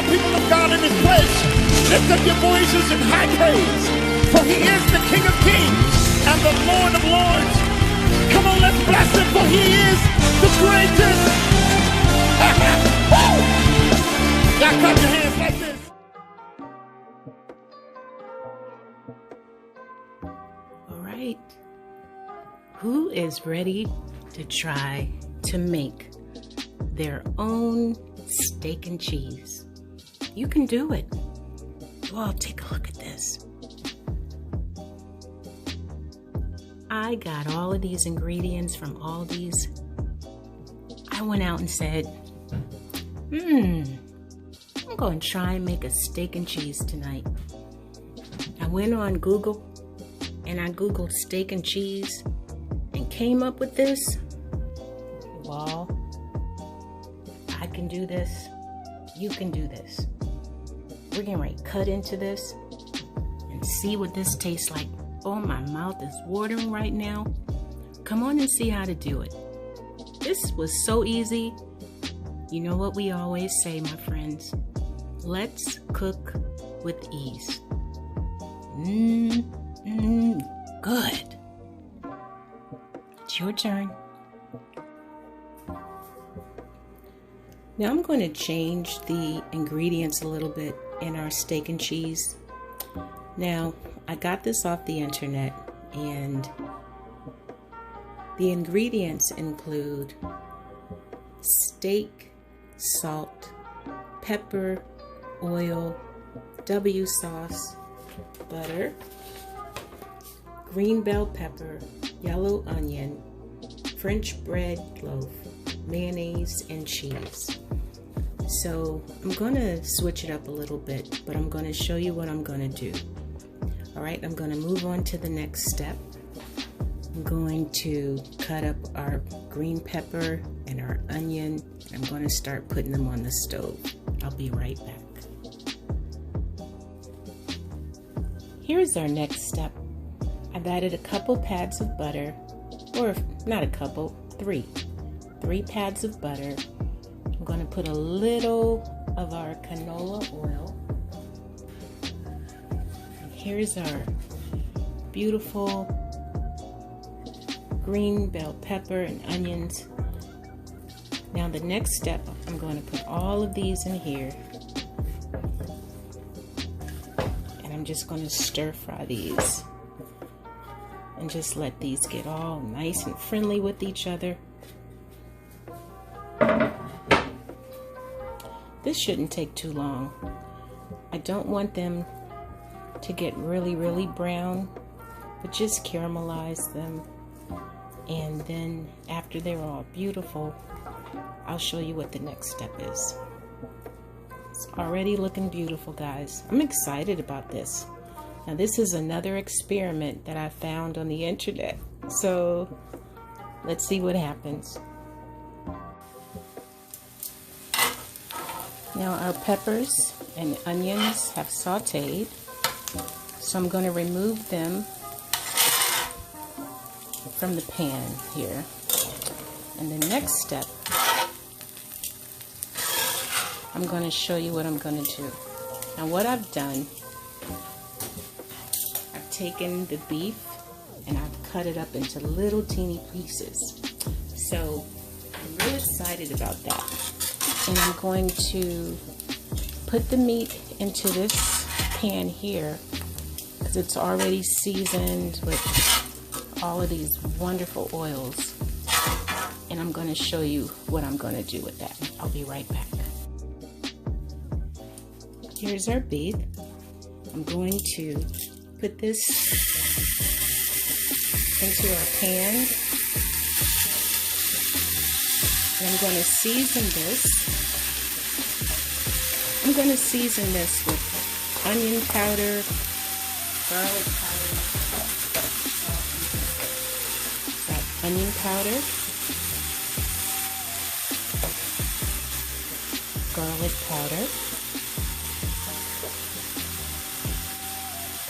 people of God in this place, lift up your voices in high praise, for he is the King of Kings and the Lord of Lords. Come on, let's bless him, for he is the greatest. Y'all clap your hands like this. All right. Who is ready to try to make their own steak and cheese? You can do it. Well, take a look at this. I got all of these ingredients from Aldi's. I went out and said, I'm going to try and make a steak and cheese tonight. I went on Google and I Googled steak and cheese and came up with this. Well, I can do this. You can do this. We're getting ready to cut into this and see what this tastes like. Oh, my mouth is watering right now. Come on and see how to do it. This was so easy. You know what we always say, my friends. Let's cook with ease. Good. It's your turn. Now I'm going to change the ingredients a little bit in our steak and cheese. Now, I got this off the internet, and the ingredients include steak, salt, pepper, oil, W sauce, butter, green bell pepper, yellow onion, French bread loaf, mayonnaise, and cheese. So I'm going to switch it up a little bit, but I'm going to show you what I'm going to do. All right, I'm going to move on to the next step. I'm going to cut up our green pepper and our onion, and I'm going to start putting them on the stove. I'll be right back. Here's our next step. I've added a couple pads of butter, or not a couple, three pads of butter. I'm going to put a little of our canola oil. And here's our beautiful green bell pepper and onions. Now the next step, I'm going to put all of these in here. And I'm just going to stir fry these. And just let these get all nice and friendly with each other. This shouldn't take too long. I don't want them to get really, really brown, but just caramelize them. And then after they're all beautiful, I'll show you what the next step is. It's already looking beautiful, guys. I'm excited about this. Now this is another experiment that I found on the internet. So let's see what happens. Now our peppers and onions have sauteed, so I'm going to remove them from the pan here. And the next step, I'm going to show you what I'm going to do. Now what I've done, I've taken the beef and I've cut it up into little teeny pieces. So I'm really excited about that. And I'm going to put the meat into this pan here because it's already seasoned with all of these wonderful oils. And I'm going to show you what I'm going to do with that. I'll be right back. Here's our beef. I'm going to put this into our pan. And I'm going to season this. I'm going to season this with onion powder, garlic powder, onion powder, garlic powder,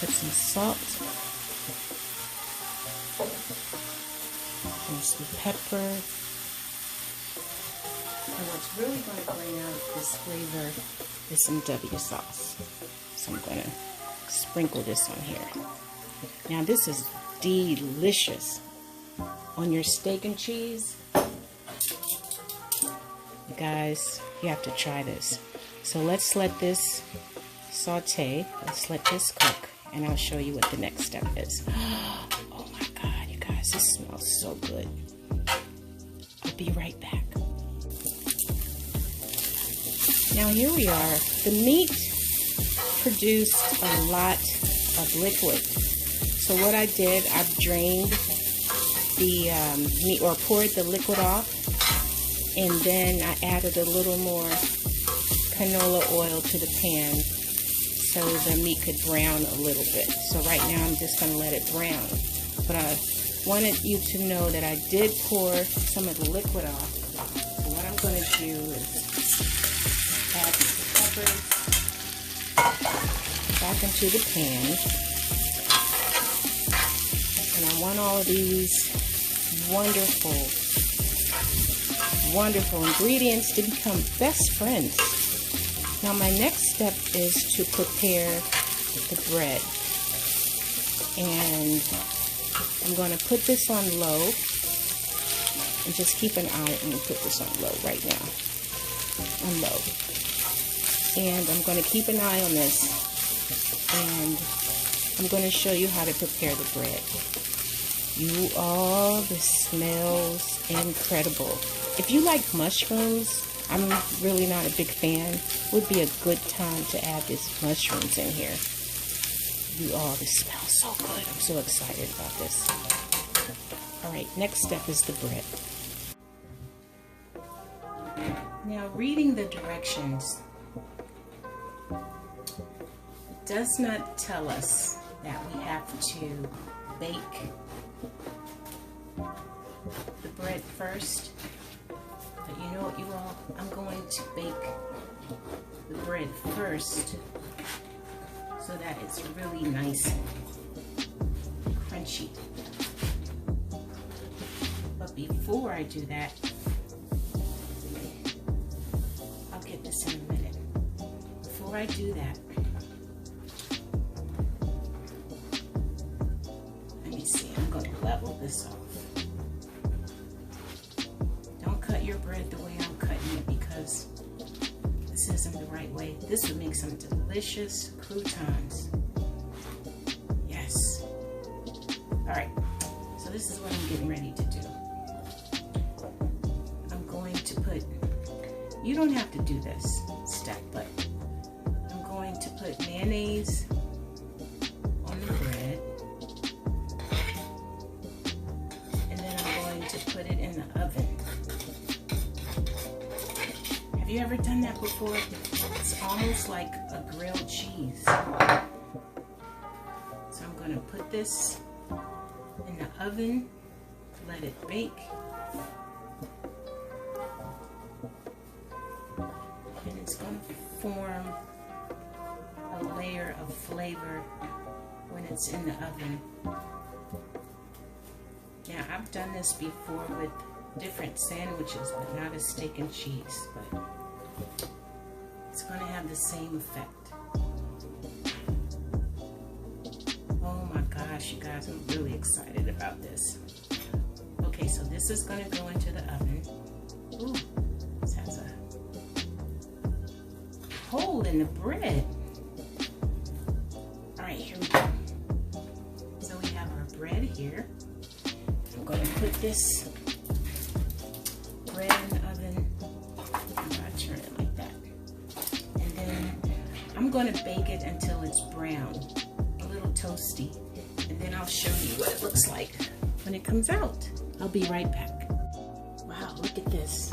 put some salt, and some pepper. And what's really going to bring out this flavor is some W sauce. So I'm going to sprinkle this on here. Now this is delicious on your steak and cheese. Guys, you have to try this. So let's let this saute. Let's let this cook, and I'll show you what the next step is. Oh my God, you guys, this smells so good. I'll be right back. Now here we are. The meat produced a lot of liquid. So what I did, I've drained the meat, or poured the liquid off, and then I added a little more canola oil to the pan so the meat could brown a little bit. So right now I'm just going to let it brown. But I wanted you to know that I did pour some of the liquid off. So what I'm going to do is add the peppers back into the pan. And I want all of these wonderful ingredients to become best friends. Now my next step is to prepare the bread. And I'm going to put this on low. And just keep an eye. I'm going to put this on low right now. On low. And I'm going to keep an eye on this. And I'm going to show you how to prepare the bread. You all, this smells incredible. If you like mushrooms, I'm really not a big fan. Would be a good time to add these mushrooms in here. You all, this smells so good. I'm so excited about this. All right, next step is the bread. Now, reading the directions, it does not tell us that we have to bake the bread first. But you know what, you all, I'm going to bake the bread first so that it's really nice and crunchy. But before I do that, I'll get this in a minute. Before I do that, let me see, I'm going to level this off. Your bread the way I'm cutting it, because this isn't the right way. This would make some delicious croutons. Yes. Alright, so this is what I'm getting ready to do. I'm going to put, you don't have to do this step, but I'm going to put mayonnaise on the bread, and then I'm going to put it in the oven. Have you ever done that before? It's almost like a grilled cheese. So I'm going to put this in the oven, let it bake. And it's going to form a layer of flavor when it's in the oven. Now, I've done this before with different sandwiches, but not a steak and cheese. But it's going to have the same effect. Oh my gosh, you guys, I'm really excited about this. Okay, so this is going to go into the oven. Ooh, this has a hole in the bread. Alright, here we go. So we have our bread here. I'm going to put this bread in the oven. I'm going to turn it like that. And then I'm going to bake it until it's brown, a little toasty. And then I'll show you what it looks like when it comes out. I'll be right back. Wow, look at this.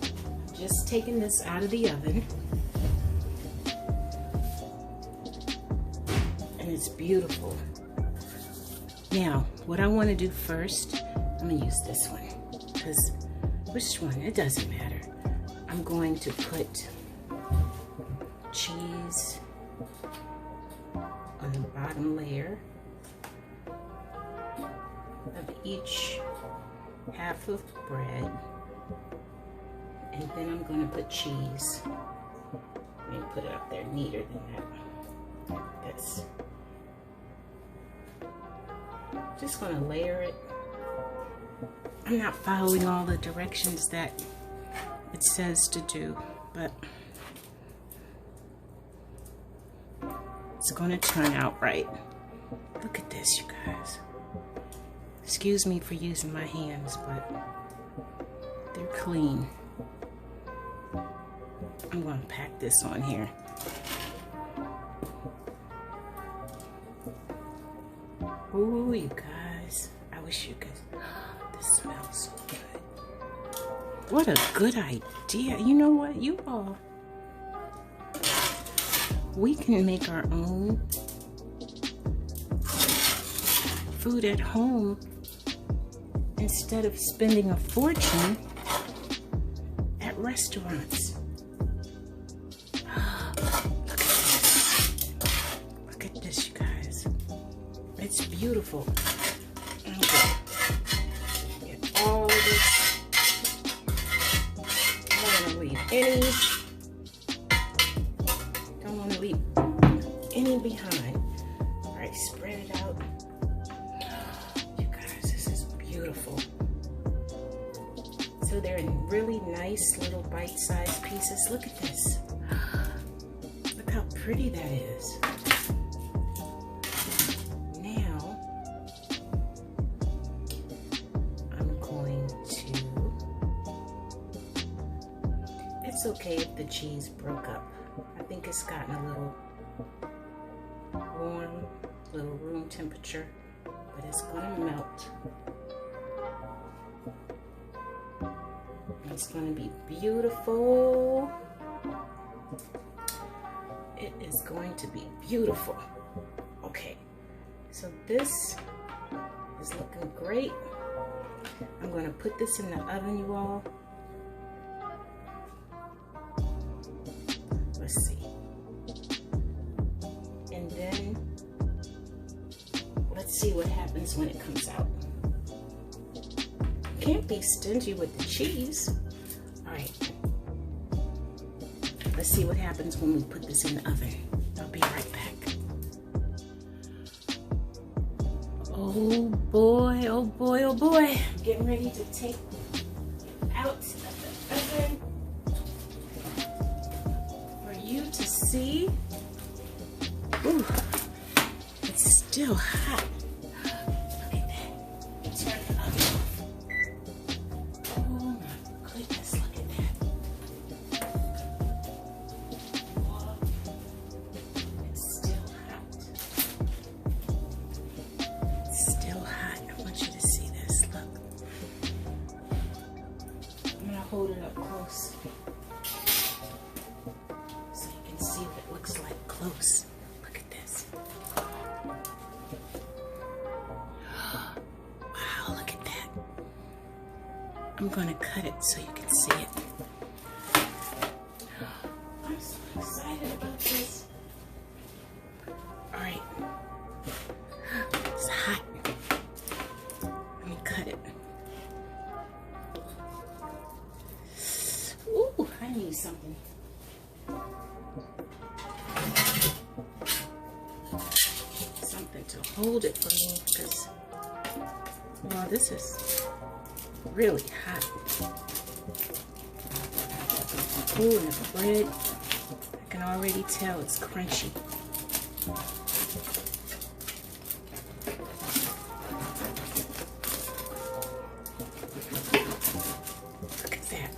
I'm just taking this out of the oven. And it's beautiful. Now, what I want to do first, I'm going to use this one. Because which one? It doesn't matter. I'm going to put cheese on the bottom layer of each half of bread, and then I'm going to put cheese me put it up there neater than that. Like this. Just gonna layer it. I'm not following all the directions that it says to do, but it's gonna turn out right. Look at this, you guys. Excuse me for using my hands, but they're clean. I'm gonna pack this on here. Ooh, you guys. I wish you could. This smells so good. What a good idea. You know what, you all? We can make our own food at home instead of spending a fortune at restaurants. Look at this, you guys. It's beautiful. Okay. Get all this. I don't want to leave any. Don't want to leave any behind. All right, spread it out. You guys, this is beautiful. So they're in really nice little bite-sized pieces. Look at this. Look how pretty that is. Now, I'm going to, it's okay if the cheese broke up. I think it's gotten a little warm, little room temperature, but it's gonna melt. It's gonna be beautiful. It is going to be beautiful. Okay, so this is looking great. I'm gonna put this in the oven, you all. Let's see. And then let's see what happens when it comes out. Can't be stingy with the cheese. All right. Let's see what happens when we put this in the oven. I'll be right back. Oh boy, oh boy, oh boy. I'm getting ready to take out of the oven for you to see. Ooh, it's still hot. Look at that. Turn the oven off. Oh my goodness, look at that. Whoa. It's still hot. It's still hot. I want you to see this. Look. I'm gonna hold it up close so you can see what it looks like close. Look at this. Wow, look at that. I'm gonna cut it so you can see it. I'm so excited about this. All right. It's hot. Let me cut it. Ooh, I need something. Something to hold it for me because, well, this is really hot. Ooh, and the bread, I can already tell it's crunchy. Look at that.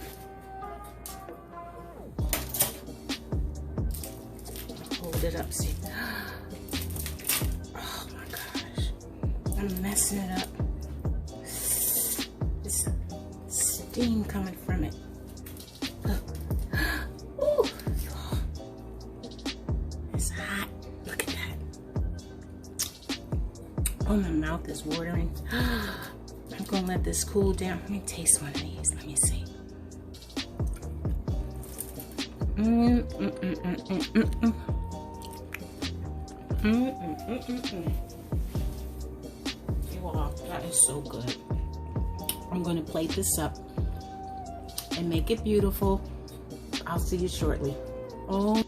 Hold it up, see. Oh my gosh. I'm messing it up. There's steam coming from it. Look. Ooh. It's hot. Look at that. Oh, my mouth is watering. I'm gonna let this cool down. Let me taste one of these. Let me see. Wow, that is so good. I'm gonna plate this up and make it beautiful. I'll see you shortly. Oh.